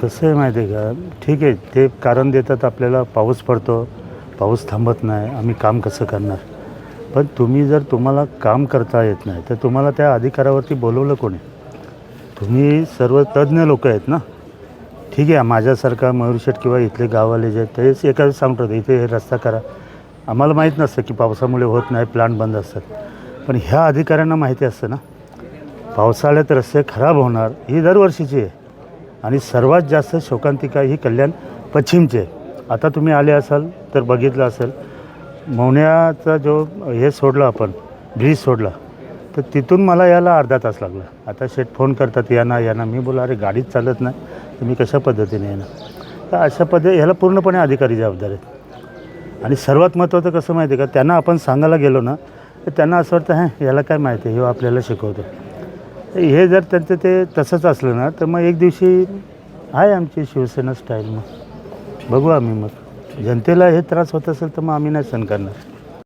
कसं आहे माहिती आहे का, ठीक आहे ते कारण देतात आपल्याला, पाऊस पडतो, पाऊस थांबत नाही, आम्ही काम कसं करणार. पण तुम्ही जर तुम्हाला काम करता येत नाही तर तुम्हाला त्या अधिकारावरती बोलवलं कोणी. तुम्ही सर्व तज्ज्ञ लोक आहेत ना. ठीक आहे माझ्यासारखा मयूरशेठ किंवा इथले गाववाले जे आहेत तेच एका सांगतात इथे हे रस्ता करा. आम्हाला माहीत नसतं की पावसामुळे होत नाही, प्लांट बंद असतात. पण ह्या अधिकाऱ्यांना माहिती असतं ना पावसाळ्यात रस्ते खराब होणार ही दरवर्षीची आहे. आणि सर्वात जास्त शोकांतिका ही कल्याण पश्चिमची आहे. आता तुम्ही आले असाल तर बघितलं असेल मौण्याचा जो हे सोडला आपण ब्रिज सोडला तर तिथून मला यायला अर्धा तास लागला. आता शेठ फोन करतात या ना. मी बोला अरे गाडीच चालत नाही तर मी कशा पद्धतीने येणार. तर अशा ह्याला पूर्णपणे अधिकारी जबाबदार आहेत. आणि सर्वात महत्त्वाचं कसं माहिती आहे का, त्यांना आपण सांगायला गेलो ना तर त्यांना असं वाटतं याला काय माहिती आहे, हे आपल्याला शिकवतो. हे जर त्यांचं ते तसंच असलं ना तर मग एक दिवशी आहे आमची शिवसेना स्टाईल, मग बघू आम्ही. मग जनतेला हे त्रास होत असेल तर मग आम्ही नाही सहन करणार.